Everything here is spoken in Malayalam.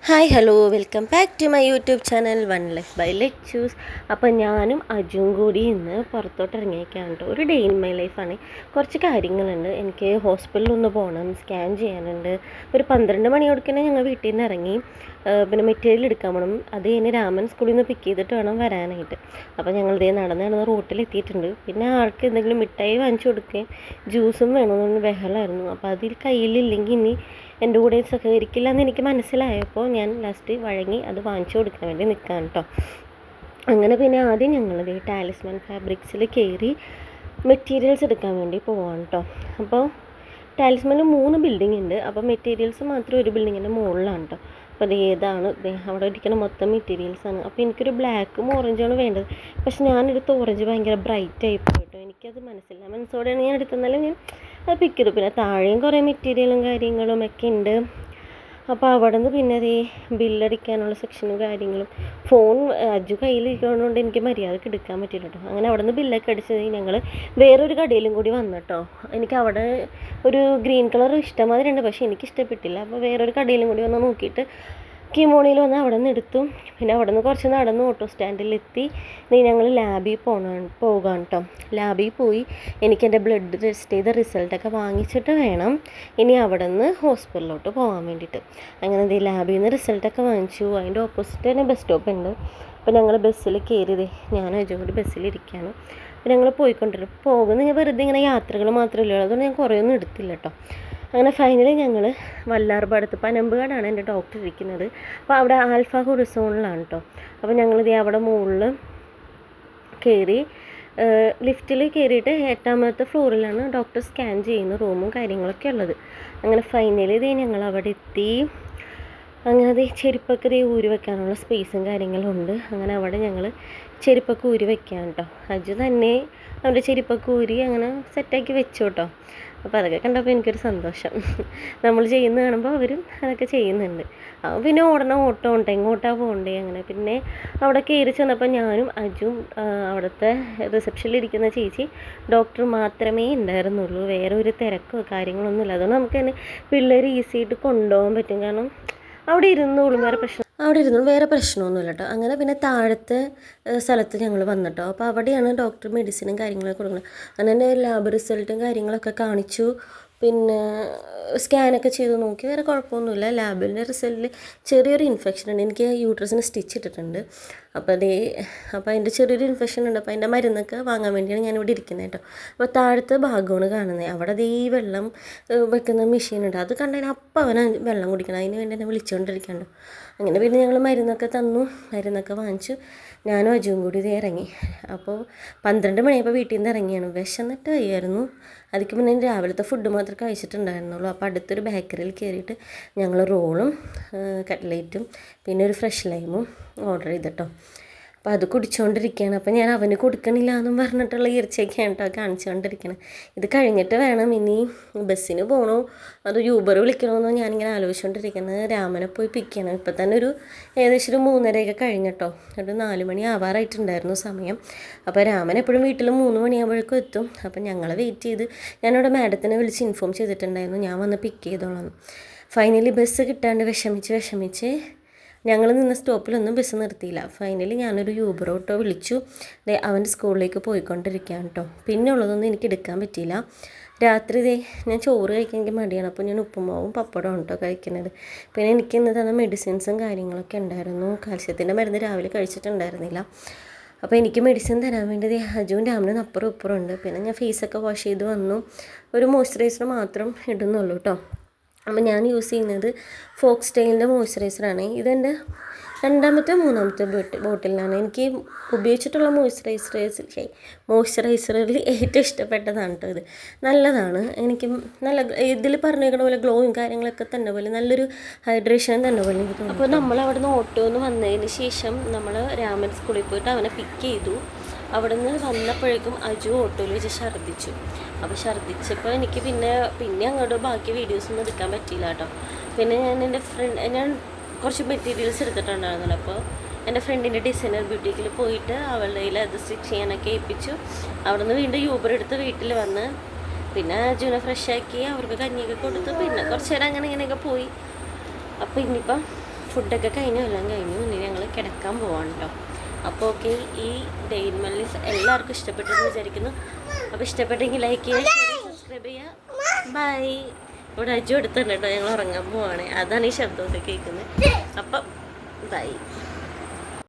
Hi hello welcome back to my YouTube channel one life by lectures. അപ്പോൾ ഞാനും അജുവും കൂടി ഇന്ന് പുറത്തോട്ട് ഇറങ്ങിയേക്കാണ് കേട്ടോ. ഒരു ഡേ ഇൻ മൈ ലൈഫാണ്. കുറച്ച് കാര്യങ്ങളുണ്ട്. എനിക്ക് ഹോസ്പിറ്റലിലൊന്ന് പോകണം, സ്കാൻ ചെയ്യാനുണ്ട്. ഒരു 12 മണിയോടെ ഞങ്ങൾ വീട്ടിൽ നിന്ന് ഇറങ്ങി. പിന്നെ മെറ്റീരിയൽ എടുക്കാൻ പോകണം. അത് കഴിഞ്ഞ് രാമൻ സ്കൂളിൽ നിന്ന് പിക്ക് ചെയ്തിട്ട് വേണം വരാനായിട്ട്. അപ്പോൾ ഞങ്ങൾ ഇതേ നടന്ന് റൂട്ടിലെത്തിയിട്ടുണ്ട്. പിന്നെ ആൾക്ക് എന്തെങ്കിലും മിഠായി വാങ്ങിച്ചു കൊടുക്കുകയും ജ്യൂസും വേണമെന്ന് ബഹളമായിരുന്നു. അപ്പോൾ അതിൽ കയ്യിലില്ലെങ്കിൽ ഇനി എൻ്റെ കൂടെ സഹകരിക്കില്ല എന്ന് എനിക്ക് മനസ്സിലായപ്പോൾ ഞാൻ ലാസ്റ്റ് വഴങ്ങി അത് വാങ്ങിച്ചു കൊടുക്കാൻ വേണ്ടി നിൽക്കാം കേട്ടോ. അങ്ങനെ പിന്നെ ആദ്യം ഞങ്ങളത് ടാലിസ്മാൻ ഫാബ്രിക്സിൽ കയറി മെറ്റീരിയൽസ് എടുക്കാൻ വേണ്ടി പോവാണ് കേട്ടോ. അപ്പോൾ ടാലിസ്മാനിൽ 3 ബിൽഡിംഗ് ഉണ്ട്. അപ്പോൾ മെറ്റീരിയൽസ് മാത്രം ഒരു ബിൽഡിങ്ങിൻ്റെ മുകളിലാണ് കേട്ടോ. അപ്പോൾ അത് ഏതാണ് അവിടെ ഇരിക്കുന്ന മൊത്തം മെറ്റീരിയൽസാണ്. അപ്പോൾ എനിക്കൊരു ബ്ലാക്കും ഓറഞ്ചാണ് വേണ്ടത്. പക്ഷെ ഞാനെടുത്ത ഓറഞ്ച് ഭയങ്കര ബ്രൈറ്റ് ആയി പോയി കേട്ടോ. എനിക്കത് മനസ്സോടെയാണ് ഞാൻ എടുത്തെന്നാലും ഞാൻ അത് പിക്ക് ചെയ്തു. പിന്നെ താഴെയും കുറേ മെറ്റീരിയലും കാര്യങ്ങളും ഒക്കെ ഉണ്ട്. അപ്പോൾ അവിടെ നിന്ന് പിന്നെ അതേ ബില്ലടിക്കാനുള്ള സെക്ഷനും കാര്യങ്ങളും ഫോൺ അജു കയ്യിലിരിക്കുന്നതുകൊണ്ട് എനിക്ക് മര്യാദക്ക് എടുക്കാൻ പറ്റില്ല കേട്ടോ. അങ്ങനെ അവിടെ നിന്ന് ബില്ലൊക്കെ അടിച്ചത് ഞങ്ങൾ വേറൊരു കടയിലും കൂടി വന്നു കേട്ടോ. എനിക്ക് അവിടെ ഒരു ഗ്രീൻ കളർ ഇഷ്ടമാതിരി ഉണ്ട്, പക്ഷേ എനിക്ക് ഇഷ്ടപ്പെട്ടില്ല. അപ്പോൾ വേറൊരു കടയിലും കൂടി വന്ന് നോക്കിയിട്ട് കിമോണിയിൽ വന്ന് അവിടെ നിന്ന് എടുത്തു. പിന്നെ അവിടെ നിന്ന് കുറച്ച് നടന്ന് ഓട്ടോ സ്റ്റാൻഡിലെത്തി. ഇനി ഞങ്ങൾ ലാബിൽ പോകാൻ കേട്ടോ. ലാബിൽ പോയി എനിക്ക് എൻ്റെ ബ്ലഡ് ടെസ്റ്റ് ചെയ്ത റിസൾട്ടൊക്കെ വാങ്ങിച്ചിട്ട് വേണം ഇനി അവിടെ നിന്ന് ഹോസ്പിറ്റലിലോട്ട് പോകാൻ വേണ്ടിയിട്ട്. അങ്ങനെ ലാബിൽ നിന്ന് റിസൾട്ടൊക്കെ വാങ്ങിച്ചു. അതിൻ്റെ ഓപ്പോസിറ്റ് തന്നെ ബസ് സ്റ്റോപ്പ് ഉണ്ട്. അപ്പോൾ ഞങ്ങൾ ബസ്സിൽ കയറിയതേ ഞാനും അജും കൂടി ബസ്സിലിരിക്കുകയാണ്. അപ്പോൾ ഞങ്ങൾ പോകുന്ന ഞാൻ വെറുതെ ഇങ്ങനെ യാത്രകൾ മാത്രമല്ലേ ഉള്ളൂ, അതുകൊണ്ട് ഞാൻ കുറേ ഒന്നും എടുത്തില്ല കേട്ടോ. അങ്ങനെ ഫൈനലി ഞങ്ങൾ വല്ലാർപാടത്ത് പനമ്പുകാടാണ് എൻ്റെ ഡോക്ടർ ഇരിക്കുന്നത്. അപ്പോൾ അവിടെ ആൽഫ ഹൊറിസോണിലാണ് കേട്ടോ. അപ്പോൾ ഞങ്ങളിത് അവിടെ മുകളിൽ കയറി ലിഫ്റ്റിൽ കയറിയിട്ട് 8ാമത്തെ ഫ്ലോറിലാണ് ഡോക്ടർ സ്കാൻ ചെയ്യുന്ന റൂമും കാര്യങ്ങളൊക്കെ ഉള്ളത്. അങ്ങനെ ഫൈനലി ഞങ്ങൾ അവിടെ എത്തി. അങ്ങനെ ചെരുപ്പൊക്കെ ഊരി വെക്കാനുള്ള സ്പേസും കാര്യങ്ങളും ഉണ്ട്. അങ്ങനെ അവിടെ ഞങ്ങൾ ചെരുപ്പൊക്കെ ഊരി വെക്കാം കേട്ടോ. അജു തന്നെ അവൻ്റെ ചെരുപ്പൊക്കെ ഊരി അങ്ങനെ സെറ്റാക്കി വെച്ചു കേട്ടോ. അപ്പോൾ അതൊക്കെ കണ്ടപ്പോൾ എനിക്കൊരു സന്തോഷം. നമ്മൾ ചെയ്യുന്നത് കാണുമ്പോൾ അവരും അതൊക്കെ ചെയ്യുന്നുണ്ട്. പിന്നെ ഓട്ടം ഉണ്ട്, എങ്ങോട്ടാണ് പോകണ്ടേ അങ്ങനെ. പിന്നെ അവിടെ കയറി ചെന്നപ്പോൾ ഞാനും അജും അവിടുത്തെ റിസപ്ഷനിലിരിക്കുന്ന ചേച്ചി ഡോക്ടർ മാത്രമേ ഉണ്ടായിരുന്നുള്ളൂ. വേറെ ഒരു തിരക്കോ കാര്യങ്ങളൊന്നുമില്ല. അതുകൊണ്ട് നമുക്ക് തന്നെ പിള്ളേർ ഈസി ആയിട്ട് കൊണ്ടുപോകാൻ പറ്റും. കാരണം അവിടെ ഇരുന്നോളും, വേറെ പ്രശ്നമൊന്നുമില്ല കേട്ടോ. അങ്ങനെ പിന്നെ താഴത്തെ സ്ഥലത്ത് ഞങ്ങൾ വന്നിട്ടോ. അപ്പോൾ അവിടെയാണ് ഡോക്ടർ മെഡിസിനും കാര്യങ്ങളൊക്കെ കൊടുക്കുന്നത്. അങ്ങനെ ലാബ് റിസൾട്ടും കാര്യങ്ങളൊക്കെ കാണിച്ചു. പിന്നെ സ്കാനൊക്കെ ചെയ്ത് നോക്കി, വേറെ കുഴപ്പമൊന്നുമില്ല. ലാബിൻ്റെ റിസൾട്ടിൽ ചെറിയൊരു ഇൻഫെക്ഷൻ ഉണ്ട്. എനിക്ക് യൂട്രസിന് സ്റ്റിച്ച് ഇട്ടിട്ടുണ്ട്. അപ്പോൾ അതിൻ്റെ ചെറിയൊരു ഇൻഫെക്ഷൻ ഉണ്ട്. അപ്പോൾ അതിൻ്റെ മരുന്നൊക്കെ വാങ്ങാൻ വേണ്ടിയാണ് ഞാനിവിടെ ഇരിക്കുന്നത് കേട്ടോ. അപ്പോൾ താഴത്തെ ഭാഗമാണ് കാണുന്നത്. അവിടെ വെള്ളം വെക്കുന്ന മെഷീനുണ്ട്. അത് കണ്ടതിന് അപ്പം അവനെ വെള്ളം കുടിക്കണം. അതിന് വേണ്ടി എന്നെ വിളിച്ചുകൊണ്ടിരിക്കണ്ടോ. അങ്ങനെ പിന്നെ ഞങ്ങൾ മരുന്നൊക്കെ തന്നു, മരുന്നൊക്കെ വാങ്ങിച്ചു. ഞാനും അജുവും കൂടി ഇറങ്ങി. അപ്പോൾ 12 മണിയായപ്പോൾ വീട്ടിൽ നിന്ന് ഇറങ്ങിയാണ്. വിശന്നിട്ട് ആയിരുന്നു. അതിക്ക് മുന്നേ രാവിലത്തെ ഫുഡ് മാത്രമേ കഴിച്ചിട്ടുണ്ടായിരുന്നുള്ളൂ. അപ്പോൾ അടുത്തൊരു ബേക്കറിയിൽ കയറിയിട്ട് ഞങ്ങൾ റോളും കട്ട്ലേറ്റും പിന്നെ ഒരു ഫ്രഷ് ലൈമും ഓർഡർ ചെയ്തിട്ടോ. അപ്പോൾ അത് കുടിച്ചുകൊണ്ടിരിക്കുകയാണ്. അപ്പോൾ ഞാൻ അവന് കൊടുക്കണില്ല എന്നും പറഞ്ഞിട്ടുള്ള ഈർച്ചയൊക്കെയാണ് കേട്ടോ കാണിച്ചുകൊണ്ടിരിക്കണം. ഇത് കഴിഞ്ഞിട്ട് വേണം ഇനി ബസ്സിന് പോകണോ അത് യൂബർ വിളിക്കണമെന്നോ ഞാനിങ്ങനെ ആലോചിച്ചുകൊണ്ടിരിക്കുന്നത്. രാമനെ പോയി പിക്ക് ചെയ്യണം. ഇപ്പം തന്നെ ഏകദേശം ഒരു 3:30 കഴിഞ്ഞിട്ടോ. ഒരു 4 മണി ആവാറായിട്ടുണ്ടായിരുന്നു സമയം. അപ്പോൾ രാമൻ എപ്പോഴും വീട്ടിൽ 3 മണിയാകുമ്പോഴേക്കും എത്തും. അപ്പം ഞങ്ങൾ വെയിറ്റ് ചെയ്ത് ഞാനവിടെ മാഡത്തിനെ വിളിച്ച് ഇൻഫോം ചെയ്തിട്ടുണ്ടായിരുന്നു ഞാൻ വന്ന് പിക്ക് ചെയ്തോളാം. ഫൈനലി ബസ് കിട്ടാണ്ട് വിഷമിച്ച് ഞങ്ങൾ നിന്ന സ്റ്റോപ്പിലൊന്നും ബസ് നിർത്തിയില്ല. ഫൈനലി ഞാനൊരു യൂബർ ഓട്ടോ വിളിച്ചു. അവൻ്റെ സ്കൂളിലേക്ക് പോയിക്കൊണ്ടിരിക്കുകയാണ് കേട്ടോ. പിന്നെ ഉള്ളതൊന്നും എനിക്ക് എടുക്കാൻ പറ്റിയില്ല. രാത്രി ഞാൻ ചോറ് കഴിക്കാൻ എനിക്ക് മടിയാണ്. അപ്പോൾ ഞാൻ ഉപ്പുമാവും പപ്പടവും കേട്ടോ കഴിക്കുന്നത്. പിന്നെ എനിക്ക് ഇന്ന് തന്ന മെഡിസിൻസും കാര്യങ്ങളൊക്കെ ഉണ്ടായിരുന്നു. കാൽസ്യത്തിൻ്റെ മരുന്ന് രാവിലെ കഴിച്ചിട്ടുണ്ടായിരുന്നില്ല. അപ്പോൾ എനിക്ക് മെഡിസിൻ തരാൻ വേണ്ടി അജുവും രാമനും അപ്പുറം ഇപ്പുറം ഉണ്ട്. പിന്നെ ഞാൻ ഫേസൊക്കെ വാഷ് ചെയ്ത് വന്നു. ഒരു മോയ്സ്ചറൈസർ മാത്രം ഇടുന്നുള്ളൂ കേട്ടോ. അപ്പോൾ ഞാൻ യൂസ് ചെയ്യുന്നത് ഫോക്സ്റ്റൈലിൻ്റെ മോയ്സ്ചറൈസറാണ്. ഇതെൻ്റെ 2-3 ബോട്ടിലാണ്. എനിക്ക് ഉപയോഗിച്ചിട്ടുള്ള മോയ്സ്ചറൈസറിൽ ഏറ്റവും ഇഷ്ടപ്പെട്ടതാണ് കേട്ടോ ഇത്. നല്ലതാണ്. എനിക്ക് ഇതിൽ പറഞ്ഞേക്കുന്ന പോലെ ഗ്ലോയും കാര്യങ്ങളൊക്കെ തന്നെ പോലെ നല്ലൊരു ഹൈഡ്രേഷൻ തന്നെ പോലെ എനിക്ക് തോന്നുന്നു. അപ്പോൾ നമ്മൾ അവിടെ നിന്ന് ഓട്ടോന്ന് വന്നതിന് ശേഷം നമ്മൾ രാമൻ സ്കൂളിൽ പോയിട്ട് അവനെ പിക്ക് ചെയ്തു. അവിടെ നിന്ന് വന്നപ്പോഴേക്കും അജു ഓട്ടോയിൽ വെച്ച് ഛർദ്ദിച്ചു. അപ്പോൾ ഛർദ്ദിച്ചപ്പോൾ എനിക്ക് പിന്നെ അങ്ങോട്ട് ബാക്കി വീഡിയോസൊന്നും എടുക്കാൻ പറ്റിയില്ല കേട്ടോ. പിന്നെ ഞാൻ കുറച്ച് മെറ്റീരിയൽസ് എടുത്തിട്ടുണ്ടായിരുന്നല്ലോ. അപ്പോൾ എൻ്റെ ഫ്രണ്ടിൻ്റെ ഡിസൈനർ ബ്യൂട്ടിക്കിൽ പോയിട്ട് അവളുടെ കയ്യിൽ അത് സ്റ്റിച്ച് ചെയ്യാനൊക്കെ ഏൽപ്പിച്ചു. അവിടെ നിന്ന് വീണ്ടും യൂബർ എടുത്ത് വീട്ടിൽ വന്ന് പിന്നെ അജുവിനെ ഫ്രഷാക്കി അവർക്ക് കഞ്ഞിയൊക്കെ കൊടുത്ത് പിന്നെ കുറച്ച് നേരം ഇങ്ങനെയൊക്കെ പോയി. അപ്പോൾ ഇനിയിപ്പം ഫുഡൊക്കെ കഴിഞ്ഞു, എല്ലാം കഴിഞ്ഞു. ഇനി ഞങ്ങൾ കിടക്കാൻ പോവാണ് കേട്ടോ. അപ്പോൾ ഓക്കെ, ഈ ഡേ ഇൻ മൈ ലൈഫ് എല്ലാവർക്കും ഇഷ്ടപ്പെട്ടെന്ന് വിചാരിക്കുന്നു. അപ്പോൾ ഇഷ്ടപ്പെട്ടെങ്കിൽ ലൈക്ക് ചെയ്യുക, സബ്സ്ക്രൈബ് ചെയ്യുക. ബൈ. ഇവിടെ അജു എടുത്തുണ്ട് കേട്ടോ, ഞങ്ങൾ ഉറങ്ങാൻ പോവാണ്. അതാണ് ഈ ശബ്ദമൊക്കെ കേൾക്കുന്നത്. അപ്പം ബൈ.